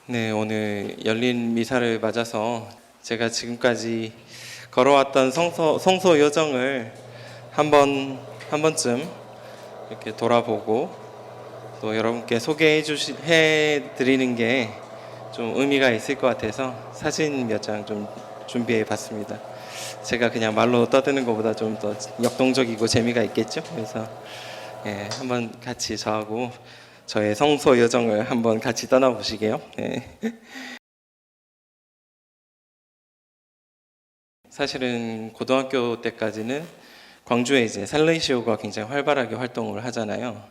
네, 오늘 열린 미사를 맞아서 제가 지금까지 걸어왔던 성소 여정을 한 번쯤 이렇게 돌아보고 또 여러분께 해 드리는 게 좀 의미가 있을 것 같아서 사진 몇 장 좀 준비해 봤습니다. 제가 그냥 말로 떠드는 것보다 좀 더 역동적이고 재미가 있겠죠? 그래서 한번 같이 저하고 저의 성소 여정을 한번 같이 떠나보시게요. 네. 사실은 고등학교 때까지는 광주에 이제 살레시오가 굉장히 활발하게 활동을 하잖아요.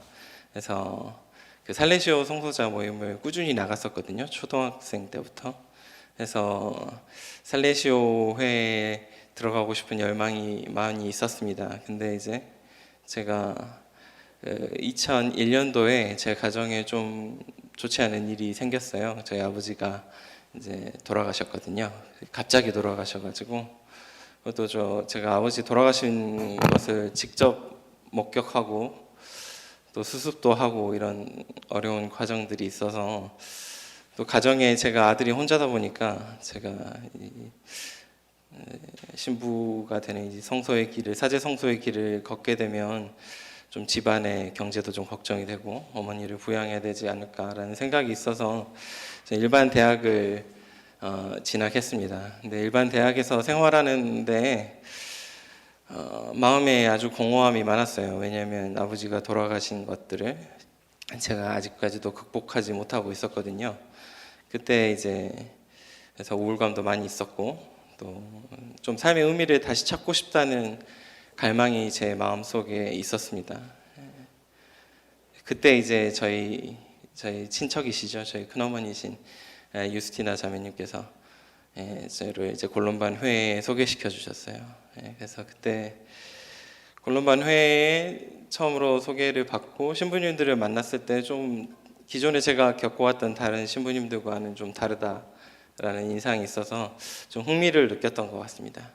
그래서 그 살레시오 성소자 모임을 꾸준히 나갔었거든요. 초등학생 때부터. 그래서 살레시오 회에 들어가고 싶은 열망이 많이 있었습니다. 근데 이제 제가 2001년도에 제 가정에 좀 좋지 않은 일이 생겼어요. 저희 아버지가 이제 돌아가셨거든요. 갑자기 돌아가셔가지고 또 제가 아버지 돌아가신 것을 직접 목격하고 또 수습도 하고 이런 어려운 과정들이 있어서 또 가정에 제가 아들이 혼자다 보니까 제가 신부가 되는 이 성소의 길을 사제 성소의 길을 걷게 되면 좀 집안의 경제도 좀 걱정이 되고 어머니를 부양해야 되지 않을까라는 생각이 있어서 일반 대학을 진학했습니다. 근데 일반 대학에서 생활하는데 마음에 아주 공허함이 많았어요. 왜냐하면 아버지가 돌아가신 것들을 제가 아직까지도 극복하지 못하고 있었거든요. 그때 이제 그래서 우울감도 많이 있었고 또 좀 삶의 의미를 다시 찾고 싶다는 갈망이 제 마음속에 있었습니다. 그때 이제 저희 친척이시죠. 저희 큰어머니신 유스티나 자매님께서 저를 이제 골론반 회에 소개시켜 주셨어요. 그래서 그때 골론반 회에 처음으로 소개를 받고 신부님들을 만났을 때 좀 기존에 제가 겪어왔던 다른 신부님들과는 좀 다르다라는 인상이 있어서 좀 흥미를 느꼈던 것 같습니다.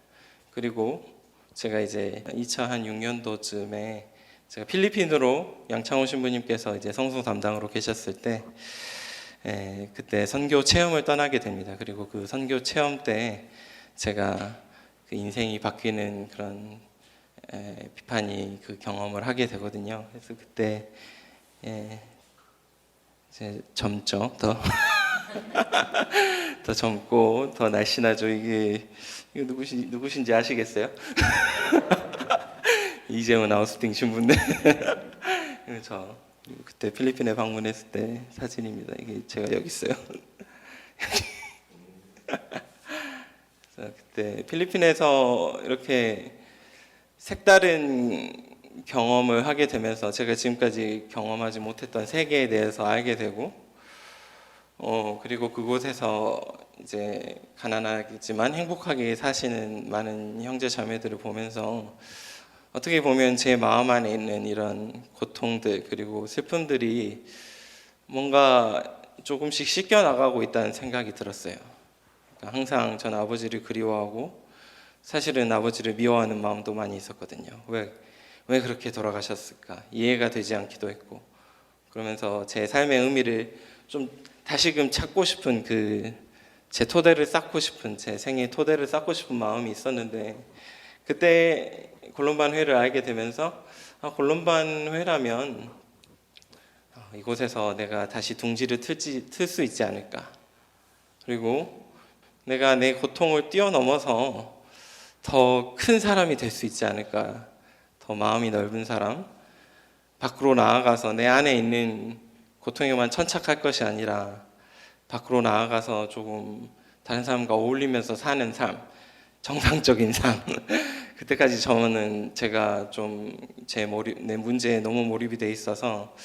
그리고 제가 이제 2006년도쯤에 제가 필리핀으로 양창호 신부님께서 이제 성소 담당으로 계셨을 때 그때 선교 체험을 떠나게 됩니다. 그리고 그 선교 체험 때 제가 그 인생이 바뀌는 그런 비판이 그 경험을 하게 되거든요. 그래서 그때 이제 젊죠. 더 젊고 더 날씬하죠. 이거 누구신지 아시겠어요? 이재훈 아우스팅 신부인데 저 그때 필리핀에 방문했을 때 사진입니다. 이게 제가 여기 있어요. 그때 필리핀에서 이렇게 색다른 경험을 하게 되면서 제가 지금까지 경험하지 못했던 세계에 대해서 알게 되고 그리고 그곳에서 이제 가난하지만 행복하게 사시는 많은 형제 자매들을 보면서 어떻게 보면 제 마음 안에 있는 이런 고통들 그리고 슬픔들이 뭔가 조금씩 씻겨나가고 있다는 생각이 들었어요. 그러니까 항상 전 아버지를 그리워하고 사실은 아버지를 미워하는 마음도 많이 있었거든요. 왜 그렇게 돌아가셨을까? 이해가 되지 않기도 했고 그러면서 제 삶의 의미를 좀 다시금 찾고 싶은 제 토대를 쌓고 싶은 제 생의 토대를 쌓고 싶은 마음이 있었는데 그때 골론반 회를 알게 되면서 골론반 회라면 이곳에서 내가 다시 둥지를 틀 수 있지 않을까. 그리고 내가 내 고통을 뛰어넘어서 더 큰 사람이 될 수 있지 않을까. 더 마음이 넓은 사람, 밖으로 나아가서 내 안에 있는 고통에만 천착할 것이 아니라 밖으로 나아가서 조금 다른 사람과 어울리면서 사는 삶, 정상적인 삶. 그때까지 저는 제가 좀 내 문제에 너무 몰입이 돼 있어서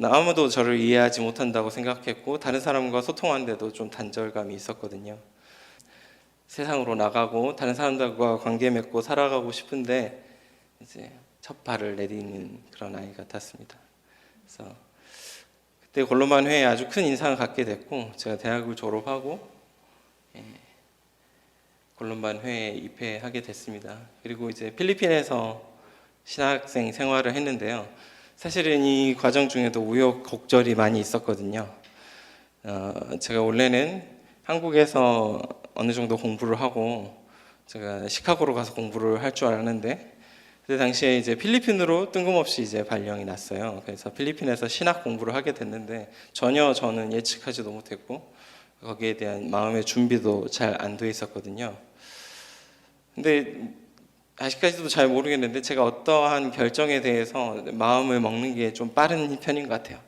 아무도 저를 이해하지 못한다고 생각했고 다른 사람과 소통하는데도 좀 단절감이 있었거든요. 세상으로 나가고 다른 사람들과 관계 맺고 살아가고 싶은데 이제 첫 발을 내디는 그런 아이 같았습니다. 그래서 그때 골로만 회에 아주 큰 인상을 갖게 됐고 제가 대학을 졸업하고 골론반 회에 입회하게 됐습니다. 그리고 이제 필리핀에서 신학생 생활을 했는데요. 사실은 이 과정 중에도 우여곡절이 많이 있었거든요. 제가 원래는 한국에서 어느 정도 공부를 하고 제가 시카고로 가서 공부를 할 줄 알았는데 그때 당시에 이제 필리핀으로 뜬금없이 이제 발령이 났어요. 그래서 필리핀에서 신학 공부를 하게 됐는데 전혀 저는 예측하지도 못했고 거기에 대한 마음의 준비도 잘 안 돼 있었거든요. 근데 아직까지도 잘 모르겠는데 제가 어떠한 결정에 대해서 마음을 먹는 게 좀 빠른 편인 것 같아요.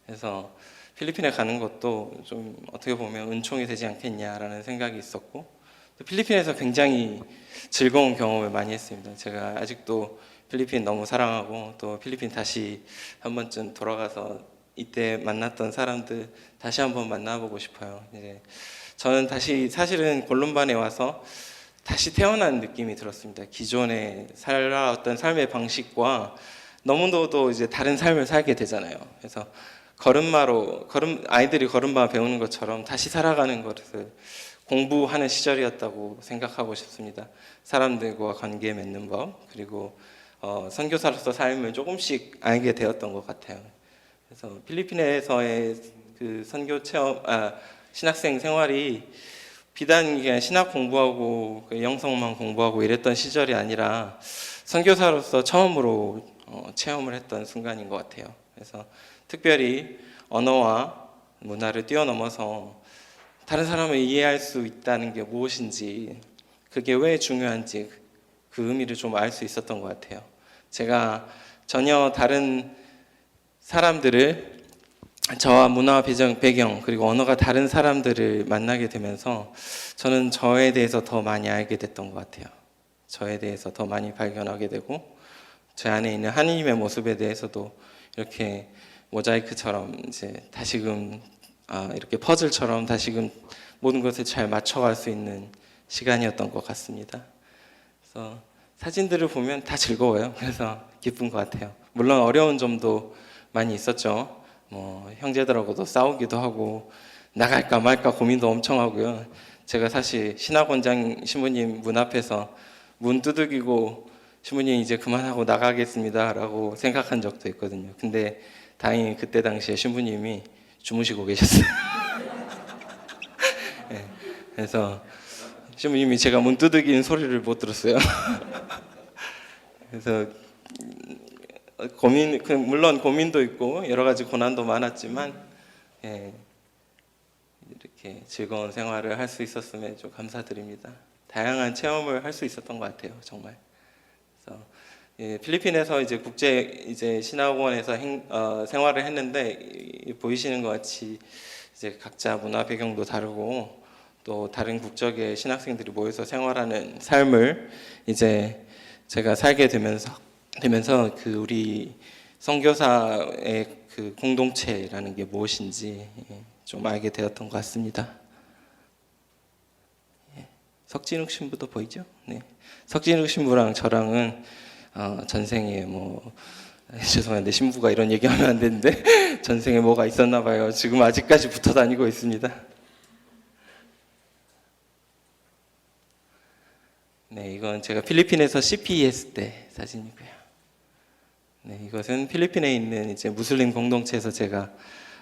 그래서 필리핀에 가는 것도 좀 어떻게 보면 은총이 되지 않겠냐라는 생각이 있었고 또 필리핀에서 굉장히 즐거운 경험을 많이 했습니다. 제가 아직도 필리핀 너무 사랑하고 또 필리핀 다시 한 번쯤 돌아가서 이때 만났던 사람들 다시 한번 만나보고 싶어요. 이제 저는 다시 사실은 골룸반에 와서 다시 태어난 느낌이 들었습니다. 기존에 살아왔던 삶의 방식과 너무나도 이제 다른 삶을 살게 되잖아요. 그래서 아이들이 걸음마 배우는 것처럼 다시 살아가는 것을 공부하는 시절이었다고 생각하고 싶습니다. 사람들과 관계 맺는 법 그리고 선교사로서 삶을 조금씩 알게 되었던 것 같아요. 그래서 필리핀에서의 그 선교 체험, 신학생 생활이 비단 그냥 신학 공부하고 영성만 공부하고 이랬던 시절이 아니라 선교사로서 처음으로 체험을 했던 순간인 것 같아요. 그래서 특별히 언어와 문화를 뛰어넘어서 다른 사람을 이해할 수 있다는 게 무엇인지 그게 왜 중요한지 그 의미를 좀 알 수 있었던 것 같아요. 제가 전혀 다른 사람들을 저와 문화 배경 그리고 언어가 다른 사람들을 만나게 되면서 저는 저에 대해서 더 많이 알게 됐던 것 같아요. 저에 대해서 더 많이 발견하게 되고 제 안에 있는 하나님의 모습에 대해서도 이렇게 모자이크처럼 이제 다시금 이렇게 퍼즐처럼 다시금 모든 것을 잘 맞춰갈 수 있는 시간이었던 것 같습니다. 그래서 사진들을 보면 다 즐거워요. 그래서 기쁜 것 같아요. 물론 어려운 점도 많이 있었죠. 뭐 형제들하고도 싸우기도 하고 나갈까 말까 고민도 엄청 하고요. 제가 사실 신학원장 신부님 문 앞에서 문 두들기고 신부님 이제 그만하고 나가겠습니다라고 생각한 적도 있거든요. 근데 다행히 그때 당시에 신부님이 주무시고 계셨어요. 네, 그래서 신부님이 제가 문 두들기는 소리를 못 들었어요. 그래서 물론 고민도 있고 여러 가지 고난도 많았지만 이렇게 즐거운 생활을 할 수 있었음에 좀 감사드립니다. 다양한 체험을 할 수 있었던 것 같아요, 정말. 그래서 필리핀에서 이제 국제 신학원에서 생활을 했는데 보이시는 것 같이 이제 각자 문화 배경도 다르고 또 다른 국적의 신학생들이 모여서 생활하는 삶을 이제 제가 살게 되면서 그 우리 선교사의 그 공동체라는 게 무엇인지 좀 알게 되었던 것 같습니다. 석진욱 신부도 보이죠? 네. 석진욱 신부랑 저랑은 전생에 죄송한데 신부가 이런 얘기하면 안 되는데 전생에 뭐가 있었나 봐요. 지금 아직까지 붙어 다니고 있습니다. 네, 이건 제가 필리핀에서 CPES 때 사진이고요. 네, 이것은 필리핀에 있는 이제 무슬림 공동체에서 제가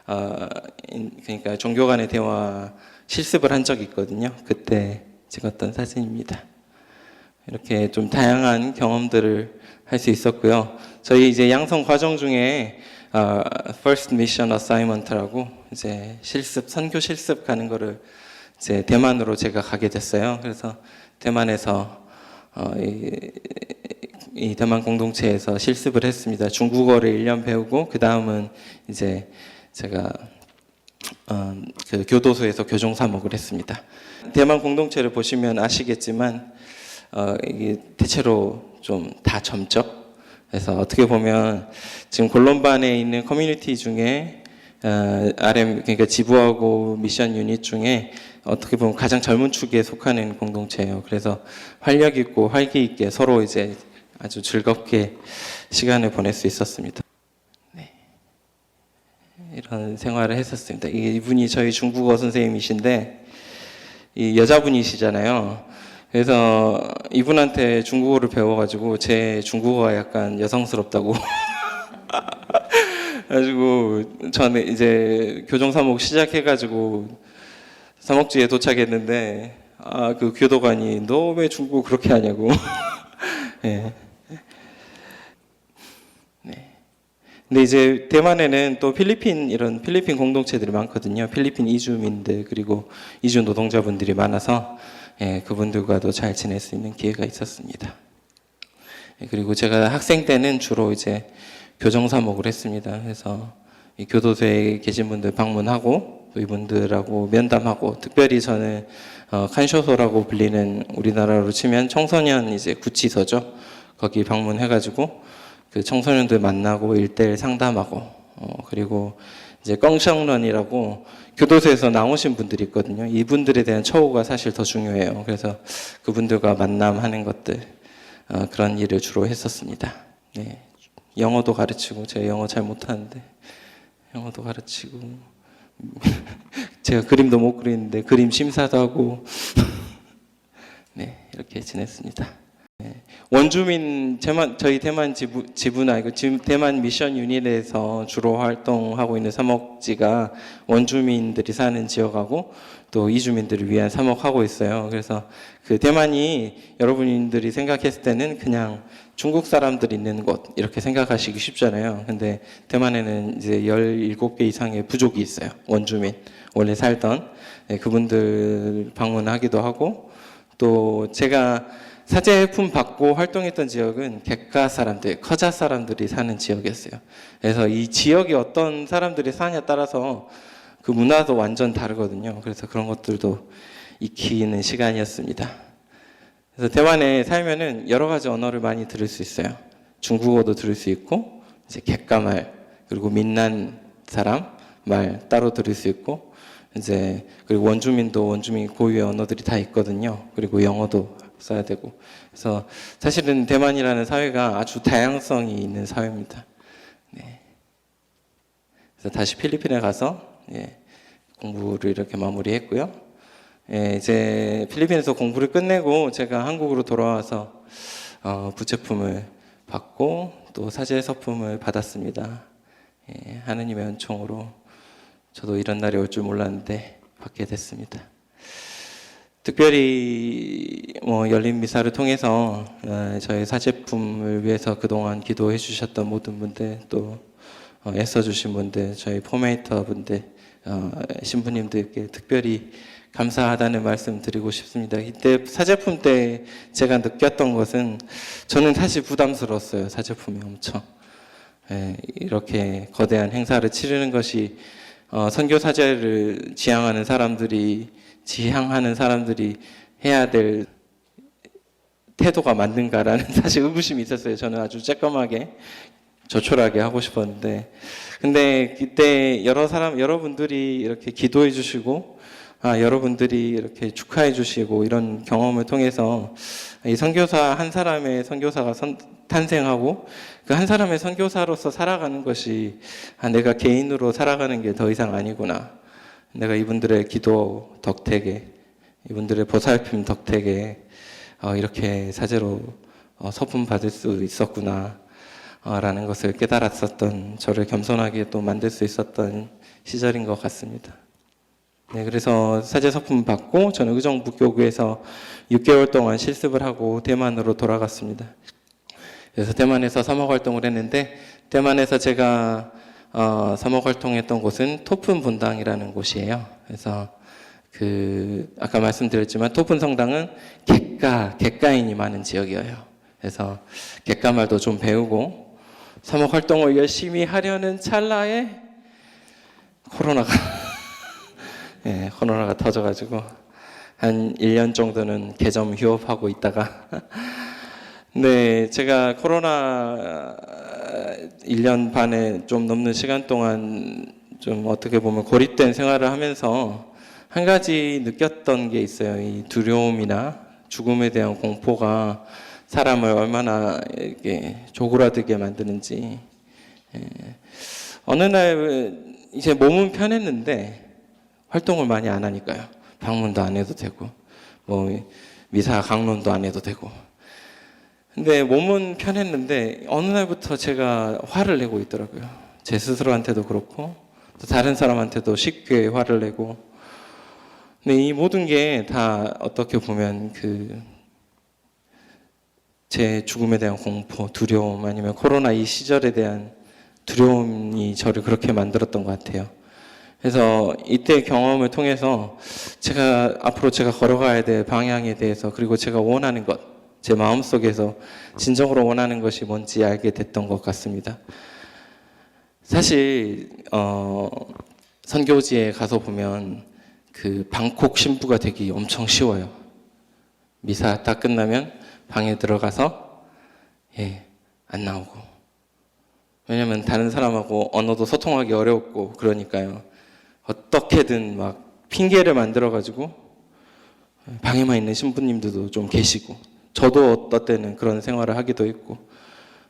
그러니까 종교 간의 대화 실습을 한 적이 있거든요. 그때 찍었던 사진입니다. 이렇게 좀 다양한 경험들을 할 수 있었고요. 저희 이제 양성 과정 중에 First Mission Assignment라고 이제 선교 실습 가는 거를 이제 대만으로 제가 가게 됐어요. 그래서 대만에서 이 대만 공동체에서 실습을 했습니다. 중국어를 1년 배우고 그 다음은 이제 제가 그 교도소에서 교종 사목을 했습니다. 대만 공동체를 보시면 아시겠지만 이게 대체로 좀 다 점적. 그래서 어떻게 보면 지금 골롬반에 있는 커뮤니티 중에 RM 그러니까 지부하고 미션 유닛 중에 어떻게 보면 가장 젊은 축에 속하는 공동체예요. 그래서 활력 있고 활기 있게 서로 이제 아주 즐겁게 시간을 보낼 수 있었습니다. 네. 이런 생활을 했었습니다. 이분이 저희 중국어 선생님이신데 이 여자분이시잖아요. 그래서 이분한테 중국어를 배워가지고 제 중국어가 약간 여성스럽다고 그래가지고 저는 이제 교정 사목 시작해가지고 사목지에 도착했는데 그 교도관이 너 왜 중국어 그렇게 하냐고. 네. 네. 근데 이제 대만에는 또 이런 필리핀 공동체들이 많거든요. 필리핀 이주민들 그리고 이주 노동자분들이 많아서 그분들과도 잘 지낼 수 있는 기회가 있었습니다. 그리고 제가 학생 때는 주로 이제 교정사목을 했습니다. 그래서 이 교도소에 계신 분들 방문하고 또 이분들하고 면담하고, 특별히 저는 칸쇼소라고 불리는, 우리나라로 치면 청소년 이제 구치소죠. 거기 방문해가지고 그 청소년들 만나고 일대일 상담하고, 그리고 이제 껑샹런이라고 교도소에서 나오신 분들이 있거든요. 이분들에 대한 처우가 사실 더 중요해요. 그래서 그분들과 만남하는 것들, 그런 일을 주로 했었습니다. 네. 영어도 가르치고, 제가 영어 잘 못하는데 영어도 가르치고 제가 그림도 못 그리는데 그림 심사도 하고 네, 이렇게 지냈습니다. 네. 원주민 저희 대만 지부나 지금 대만 미션 유닛에서 주로 활동하고 있는 사목지가 원주민들이 사는 지역하고 또 이주민들을 위한 사목하고 있어요. 그래서 그 대만이 여러분들이 생각했을 때는 그냥 중국 사람들이 있는 곳 이렇게 생각하시기 쉽잖아요. 근데 대만에는 이제 17개 이상의 부족이 있어요. 원주민, 원래 살던 그분들 방문하기도 하고, 또 제가 사제품 받고 활동했던 지역은 객가 사람들, 커자 사람들이 사는 지역이었어요. 그래서 이 지역이 어떤 사람들이 사냐에 따라서 그 문화도 완전 다르거든요. 그래서 그런 것들도 익히는 시간이었습니다. 그래서 대만에 살면은 여러 가지 언어를 많이 들을 수 있어요. 중국어도 들을 수 있고, 이제 객가말, 그리고 민난 사람 말 따로 들을 수 있고, 이제 그리고 원주민도 원주민 고유의 언어들이 다 있거든요. 그리고 영어도 써야 되고. 그래서 사실은 대만이라는 사회가 아주 다양성이 있는 사회입니다. 네. 그래서 다시 필리핀에 가서 공부를 이렇게 마무리했고요. 이제 필리핀에서 공부를 끝내고 제가 한국으로 돌아와서 부채품을 받고 또 사제 서품을 받았습니다. 하느님의 은총으로 저도 이런 날이 올 줄 몰랐는데 받게 됐습니다. 특별히 열린 미사를 통해서 저희 사제품을 위해서 그동안 기도해 주셨던 모든 분들, 또 애써 주신 분들, 저희 포메이터 분들, 신부님들께 특별히 감사하다는 말씀 드리고 싶습니다. 이때 사제품 때 제가 느꼈던 것은, 저는 사실 부담스러웠어요. 사제품이 엄청 이렇게 거대한 행사를 치르는 것이 선교 사제를 지향하는 사람들이 해야 될 태도가 맞는가라는 사실 의구심이 있었어요. 저는 아주 쬐끔하게 조촐하게 하고 싶었는데, 근데 그때 여러분들이 이렇게 기도해 주시고, 여러분들이 이렇게 축하해 주시고, 이런 경험을 통해서 이 선교사 한 사람의 선교사가 탄생하고, 그 한 사람의 선교사로서 살아가는 것이 내가 개인으로 살아가는 게 더 이상 아니구나. 내가 이분들의 기도 덕택에, 이분들의 보살핌 덕택에 이렇게 사제로 서품 받을 수 있었구나 라는 것을 깨달았었던, 저를 겸손하게 또 만들 수 있었던 시절인 것 같습니다. 네, 그래서 사제 서품 받고 저는 의정부교구에서 6개월 동안 실습을 하고 대만으로 돌아갔습니다. 그래서 대만에서 사목 활동을 했는데, 대만에서 제가 사목 활동했던 곳은 토픈 본당이라는 곳이에요. 그래서 아까 말씀드렸지만 토픈 성당은 객가인이 많은 지역이에요. 그래서 객가말도 좀 배우고 사목 활동을 열심히 하려는 찰나에 코로나가 터져가지고 한 1년 정도는 개점 휴업하고 있다가 네, 제가 코로나 1년 반에 좀 넘는 시간 동안 좀 어떻게 보면 고립된 생활을 하면서 한 가지 느꼈던 게 있어요. 이 두려움이나 죽음에 대한 공포가 사람을 얼마나 이렇게 조그라들게 만드는지. 어느 날 이제 몸은 편했는데 활동을 많이 안 하니까요. 방문도 안 해도 되고, 미사 강론도 안 해도 되고. 근데 몸은 편했는데 어느 날부터 제가 화를 내고 있더라고요. 제 스스로한테도 그렇고 또 다른 사람한테도 쉽게 화를 내고. 근데 이 모든 게 다 어떻게 보면 제 죽음에 대한 공포, 두려움, 아니면 코로나 이 시절에 대한 두려움이 저를 그렇게 만들었던 것 같아요. 그래서 이때 경험을 통해서 앞으로 제가 걸어가야 될 방향에 대해서, 그리고 제가 원하는 것, 제 마음속에서 진정으로 원하는 것이 뭔지 알게 됐던 것 같습니다. 사실 선교지에 가서 보면 방콕 신부가 되기 엄청 쉬워요. 미사 딱 끝나면 방에 들어가서 안 나오고. 왜냐면 다른 사람하고 언어도 소통하기 어렵고 그러니까요. 어떻게든 막 핑계를 만들어가지고 방에만 있는 신부님들도 좀 계시고, 저도 어떤 때는 그런 생활을 하기도 했고.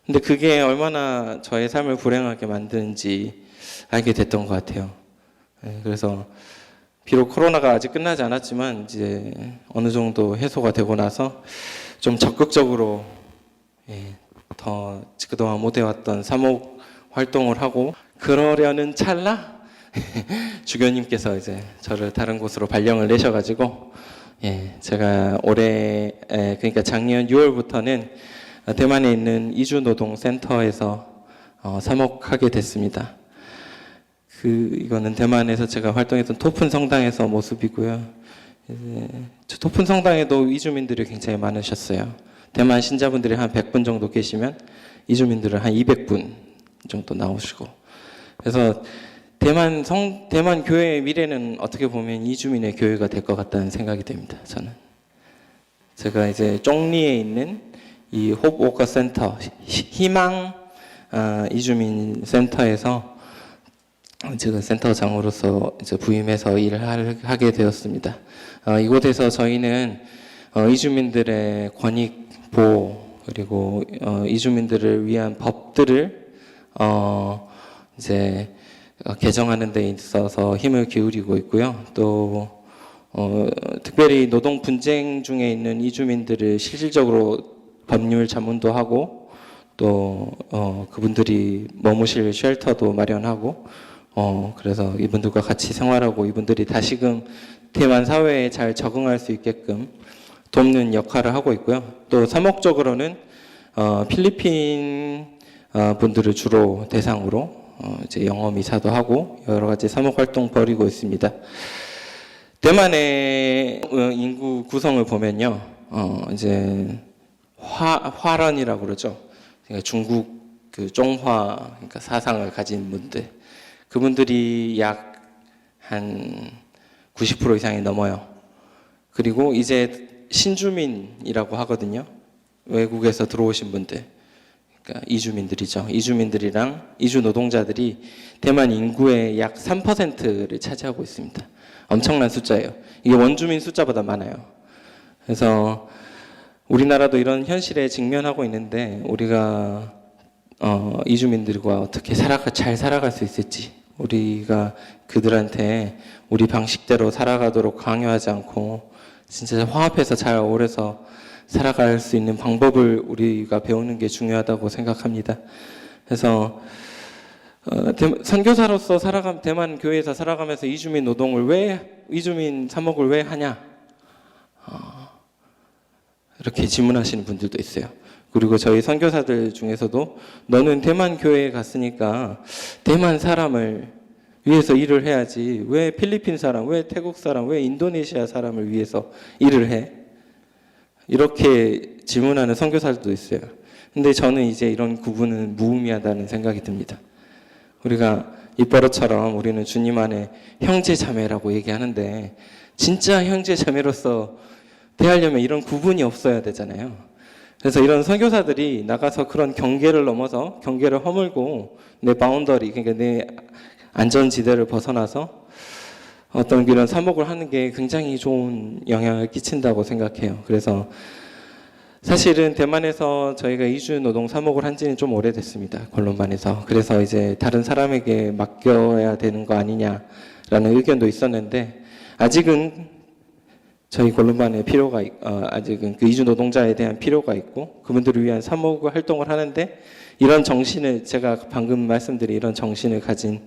근데 그게 얼마나 저의 삶을 불행하게 만드는지 알게 됐던 것 같아요. 그래서 비록 코로나가 아직 끝나지 않았지만 이제 어느 정도 해소가 되고 나서 좀 적극적으로 더 그동안 못 해왔던 사목 활동을 하고, 그러려는 찰나 주교님께서 이제 저를 다른 곳으로 발령을 내셔가지고 제가 올해 그러니까 작년 6월부터는 대만에 있는 이주노동센터에서 사목하게 됐습니다. 이거는 대만에서 제가 활동했던 토픈 성당에서 모습이고요. 토픈 성당에도 이주민들이 굉장히 많으셨어요. 대만 신자분들이 한 100분 정도 계시면 이주민들은 한 200분 정도 나오시고. 그래서 대만 교회의 미래는 어떻게 보면 이주민의 교회가 될 것 같다는 생각이 됩니다. 저는. 제가 이제 쪽리에 있는 이 홉워커 센터, 희망 이주민 센터에서 제가 센터장으로서 이제 부임해서 일을 하게 되었습니다. 이곳에서 저희는 이주민들의 권익 보호, 그리고 이주민들을 위한 법들을 이제 개정하는 데 있어서 힘을 기울이고 있고요. 또 특별히 노동 분쟁 중에 있는 이주민들을 실질적으로 법률 자문도 하고, 또 그분들이 머무실 쉘터도 마련하고, 그래서 이분들과 같이 생활하고 이분들이 다시금 대만 사회에 잘 적응할 수 있게끔 돕는 역할을 하고 있고요. 또 사목적으로는 필리핀 분들을 주로 대상으로 이제 영어 미사도 하고 여러 가지 사목 활동 벌이고 있습니다. 대만의 인구 구성을 보면요, 이제 화런이라고 그러죠. 그러니까 중국 종화, 그러니까 사상을 가진 분들, 그분들이 약 한 90% 이상이 넘어요. 그리고 이제 신주민이라고 하거든요. 외국에서 들어오신 분들, 그러니까 이주민들이죠. 이주민들이랑 이주 노동자들이 대만 인구의 약 3%를 차지하고 있습니다. 엄청난 숫자예요. 이게 원주민 숫자보다 많아요. 그래서 우리나라도 이런 현실에 직면하고 있는데, 우리가 이주민들과 어떻게 잘 살아갈 수 있을지, 우리가 그들한테 우리 방식대로 살아가도록 강요하지 않고 진짜 화합해서 잘 어울려서 살아갈 수 있는 방법을 우리가 배우는 게 중요하다고 생각합니다. 그래서 선교사로서 대만 교회에서 살아가면서 이주민 사목을 왜 하냐? 이렇게 질문하시는 분들도 있어요. 그리고 저희 선교사들 중에서도 너는 대만 교회에 갔으니까 대만 사람을 위해서 일을 해야지, 왜 필리핀 사람, 왜 태국 사람, 왜 인도네시아 사람을 위해서 일을 해? 이렇게 질문하는 선교사들도 있어요. 근데 저는 이제 이런 구분은 무의미하다는 생각이 듭니다. 우리가 입버릇처럼 우리는 주님 안에 형제 자매라고 얘기하는데, 진짜 형제 자매로서 대하려면 이런 구분이 없어야 되잖아요. 그래서 이런 선교사들이 나가서 그런 경계를 넘어서, 경계를 허물고 내 바운더리, 그러니까 내 안전지대를 벗어나서 어떤 이런 사목을 하는 게 굉장히 좋은 영향을 끼친다고 생각해요. 그래서 사실은 대만에서 저희가 이주 노동 사목을 한 지는 좀 오래됐습니다. 권론반에서. 그래서 이제 다른 사람에게 맡겨야 되는 거 아니냐라는 의견도 있었는데, 아직은 저희 골룸반에 아직은 그 이주 노동자에 대한 필요가 있고 그분들을 위한 사목 활동을 하는데 이런 정신을 제가 방금 말씀드린 이런 정신을 가진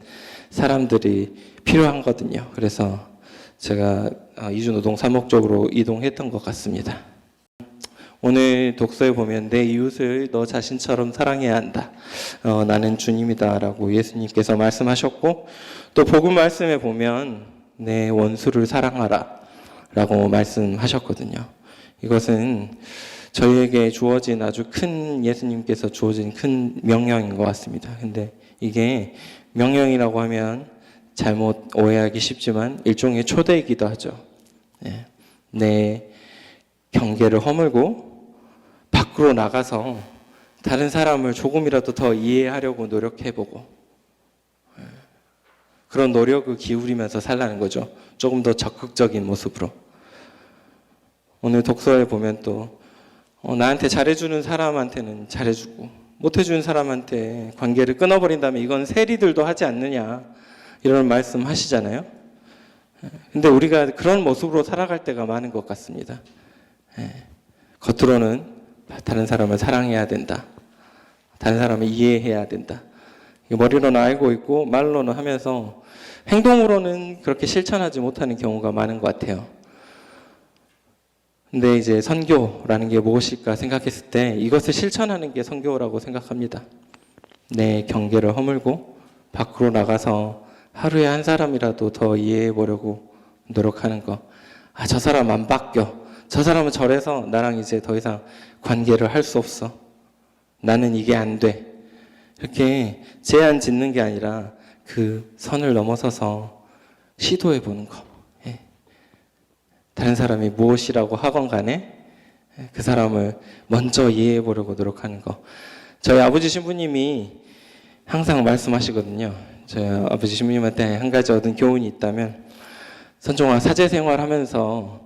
사람들이 필요하거든요. 그래서 제가 이주 노동 사목 쪽으로 이동했던 것 같습니다. 오늘 독서에 보면 내 이웃을 너 자신처럼 사랑해야 한다. 나는 주님이다라고 예수님께서 말씀하셨고 또 복음 말씀에 보면 내 원수를 사랑하라 라고 말씀하셨거든요. 이것은 저희에게 주어진 아주 큰 예수님께서 주어진 큰 명령인 것 같습니다. 근데 이게 명령이라고 하면 잘못 오해하기 쉽지만 일종의 초대이기도 하죠. 내 경계를 허물고 밖으로 나가서 다른 사람을 조금이라도 더 이해하려고 노력해보고 그런 노력을 기울이면서 살라는 거죠. 조금 더 적극적인 모습으로. 오늘 독서에 보면 또 나한테 잘해주는 사람한테는 잘해주고 못해주는 사람한테 관계를 끊어버린다면 이건 세리들도 하지 않느냐 이런 말씀 하시잖아요. 근데 우리가 그런 모습으로 살아갈 때가 많은 것 같습니다. 겉으로는 다른 사람을 사랑해야 된다. 다른 사람을 이해해야 된다. 머리로는 알고 있고 말로는 하면서 행동으로는 그렇게 실천하지 못하는 경우가 많은 것 같아요. 근데 이제 선교라는 게 무엇일까 생각했을 때 이것을 실천하는 게 선교라고 생각합니다. 내 경계를 허물고 밖으로 나가서 하루에 한 사람이라도 더 이해해 보려고 노력하는 거. 저 사람 안 바뀌어. 저 사람은 저래서 나랑 이제 더 이상 관계를 할 수 없어. 나는 이게 안 돼. 이렇게 제한 짓는 게 아니라 그 선을 넘어서서 시도해 보는 거. 다른 사람이 무엇이라고 하건 간에 그 사람을 먼저 이해해 보려고 노력하는 거. 저희 아버지 신부님이 항상 말씀하시거든요. 저희 아버지 신부님한테 한 가지 얻은 교훈이 있다면 선종아 사제생활 하면서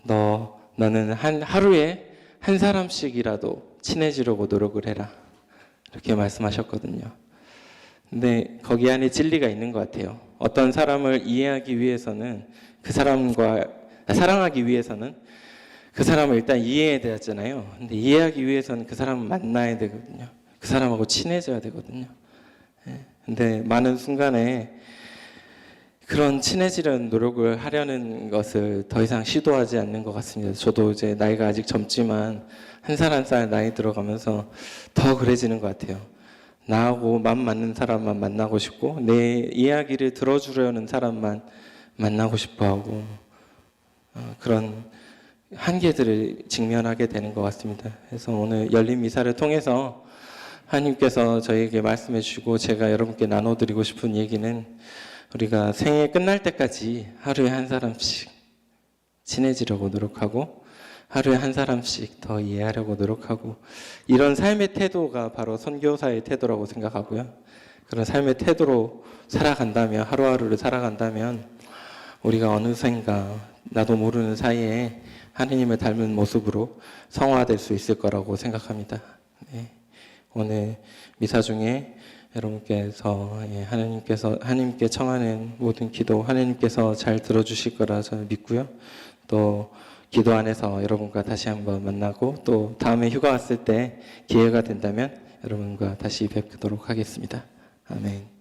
너는 하루에 한 사람씩이라도 친해지려고 노력을 해라. 이렇게 말씀하셨거든요. 근데 거기 안에 진리가 있는 것 같아요. 어떤 사람을 이해하기 위해서는 사랑하기 위해서는 그 사람을 일단 이해해야 되잖아요. 근데 이해하기 위해서는 그 사람을 만나야 되거든요. 그 사람하고 친해져야 되거든요. 근데 많은 순간에 그런 친해지려는 노력을 하려는 것을 더 이상 시도하지 않는 것 같습니다. 저도 이제 나이가 아직 젊지만 한 살 한 살 나이 들어가면서 더 그래지는 것 같아요. 나하고 맘 맞는 사람만 만나고 싶고 내 이야기를 들어주려는 사람만 만나고 싶어하고 그런 한계들을 직면하게 되는 것 같습니다. 그래서 오늘 열린 미사를 통해서 하나님께서 저에게 말씀해 주시고 제가 여러분께 나눠드리고 싶은 얘기는 우리가 생애 끝날 때까지 하루에 한 사람씩 친해지려고 노력하고 하루에 한 사람씩 더 이해하려고 노력하고 이런 삶의 태도가 바로 선교사의 태도라고 생각하고요. 그런 삶의 태도로 살아간다면 하루하루를 살아간다면 우리가 어느샌가 나도 모르는 사이에 하느님을 닮은 모습으로 성화될 수 있을 거라고 생각합니다. 오늘 미사 중에 여러분께서 하나님께 청하는 모든 기도 하나님께서 잘 들어주실 거라 저는 믿고요. 또 기도 안에서 여러분과 다시 한번 만나고 또 다음에 휴가 왔을 때 기회가 된다면 여러분과 다시 뵙도록 하겠습니다. 아멘.